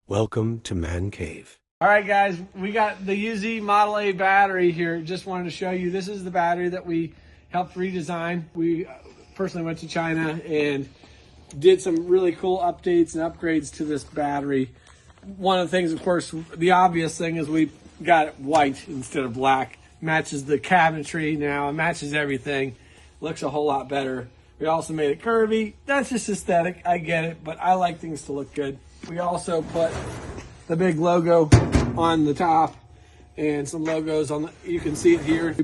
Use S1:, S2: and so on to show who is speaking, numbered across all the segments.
S1: Welcome to Man Cave.
S2: All right, guys, we got the UZ Model A battery here. Just wanted to show you, this is the battery that we helped redesign. We personally went to China and did some really cool updates and upgrades to this battery. One of the things, of course, the obvious thing is we got it white instead of black. Matches the cabinetry now, it matches everything. Looks a whole lot better. We also made it curvy. That's just aesthetic, I get it, but I like things to look good. We also put the big logo on the top and some logos on the, you can see it here. We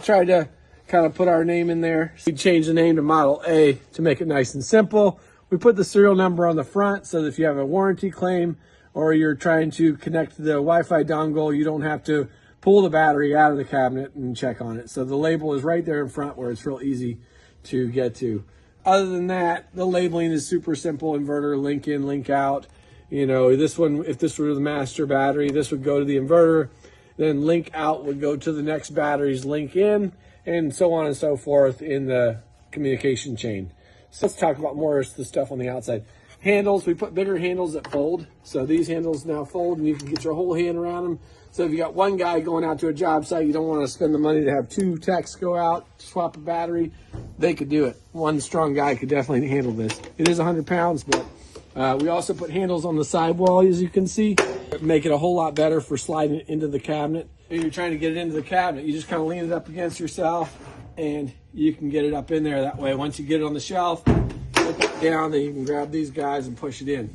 S2: tried to kind of put our name in there. We changed the name to Model A to make it nice and simple. We put the serial number on the front so that if you have a warranty claim or you're trying to connect the Wi-Fi dongle, you don't have to pull the battery out of the cabinet and check on it. So the label is right there in front where it's real easy to get to. Other than that, the labeling is super simple. Inverter, link in, link out. You know, this one, if this were the master battery, this would go to the inverter, then link out would go to the next battery's link in, and so on and so forth in the communication chain. So let's talk about more of the stuff on the outside. Handles, we put bigger handles that fold. So these handles now fold and you can get your whole hand around them. So if you got one guy going out to a job site, you don't want to spend the money to have two techs go out, swap a battery, they could do it. One strong guy could definitely handle this. It is 100 pounds, but we also put handles on the sidewall, as you can see, make it a whole lot better for sliding it into the cabinet. If you're trying to get it into the cabinet, you just kind of lean it up against yourself and you can get it up in there that way. Once you get it on the shelf, put it down, then you can grab these guys and push it in.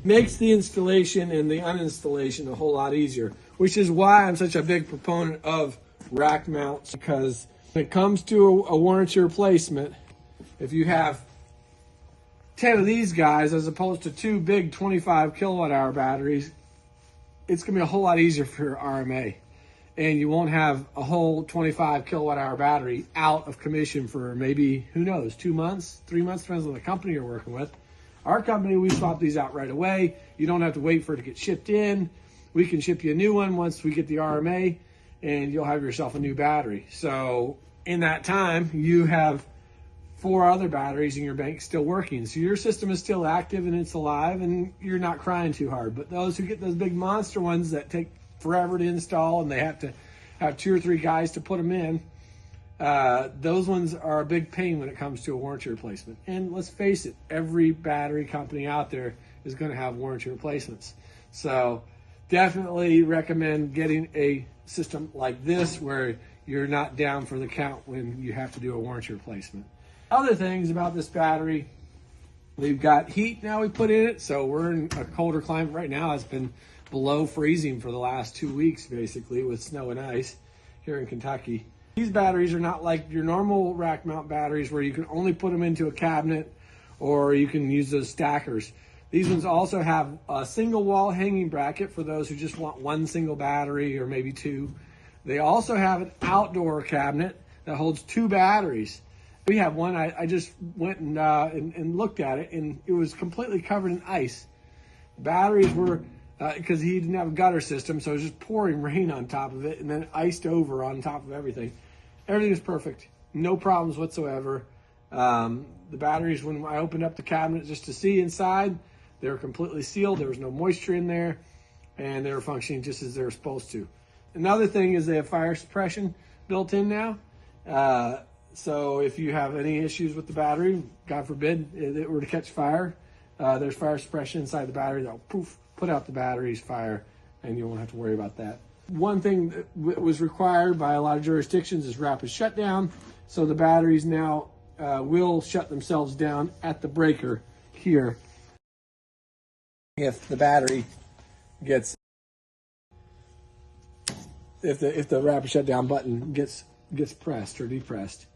S2: Makes the installation and the uninstallation a whole lot easier, which is why I'm such a big proponent of rack mounts, because when it comes to a warranty replacement, if you have 10 of these guys as opposed to two big 25 kilowatt hour batteries, it's going to be a whole lot easier for your RMA. And you won't have a whole 25 kilowatt hour battery out of commission for maybe, who knows, 2 months, 3 months, depends on the company you're working with. Our company, we swap these out right away. You don't have to wait for it to get shipped in. We can ship you a new one once we get the RMA, and you'll have yourself a new battery. So in that time, you have 4 other batteries in your bank still working. So your system is still active and it's alive and you're not crying too hard. But those who get those big monster ones that take forever to install and they have to have 2 or 3 guys to put them in, those ones are a big pain when it comes to a warranty replacement. And let's face it, every battery company out there is going to have warranty replacements. So definitely recommend getting a system like this where you're not down for the count when you have to do a warranty replacement. Other things about this battery, we've got heat now we put in it. So we're in a colder climate right now. It's been below freezing for the last 2 weeks, basically, with snow and ice here in Kentucky. These batteries are not like your normal rack mount batteries where you can only put them into a cabinet or you can use those stackers. These ones also have a single wall hanging bracket for those who just want one single battery or maybe 2. They also have an outdoor cabinet that holds 2 batteries. We have one, I just went and looked at it, and it was completely covered in ice. Batteries were, because he didn't have a gutter system, so it was just pouring rain on top of it and then iced over on top of everything. Everything was perfect, no problems whatsoever. The batteries, when I opened up the cabinet just to see inside, they were completely sealed. There was no moisture in there, and they were functioning just as they were supposed to. Another thing is they have fire suppression built in now. So if you have any issues with the battery, God forbid it were to catch fire, there's fire suppression inside the battery that'll poof, put out the battery's fire, and you won't have to worry about that. One thing that was required by a lot of jurisdictions is rapid shutdown. So the batteries now will shut themselves down at the breaker here if the battery gets, if the rapid shutdown button gets pressed or depressed,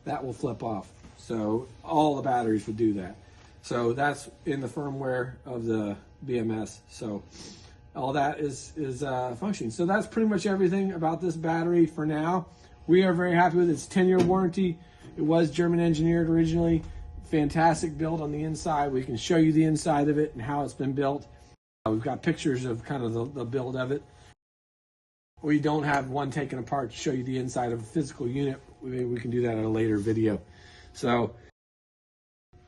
S2: that will flip off. So all the batteries would do that. So that's in the firmware of the BMS. So all that is functioning. So that's pretty much everything about this battery for now. We are very happy with it. It's 10-year warranty. It was German engineered originally. Fantastic build on the inside. We can show you the inside of it and how it's been built. We've got pictures of kind of the build of it. We don't have one taken apart to show you the inside of a physical unit. We can do that in a later video. So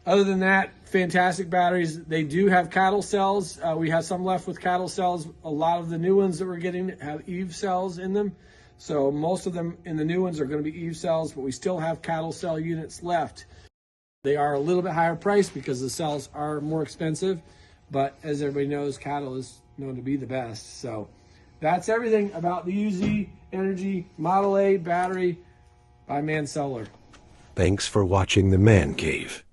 S2: Other than that, fantastic batteries. They do have cattle cells. We have some left with cattle cells. A lot of the new ones that we're getting have EVE cells in them. So most of them in the new ones are going to be EVE cells, but we still have cattle cell units left. They are a little bit higher priced because the cells are more expensive, but as everybody knows, cattle is known to be the best. So that's everything about the UZ Energy Model A battery by Mann Solar.
S1: Thanks for watching the Man Cave.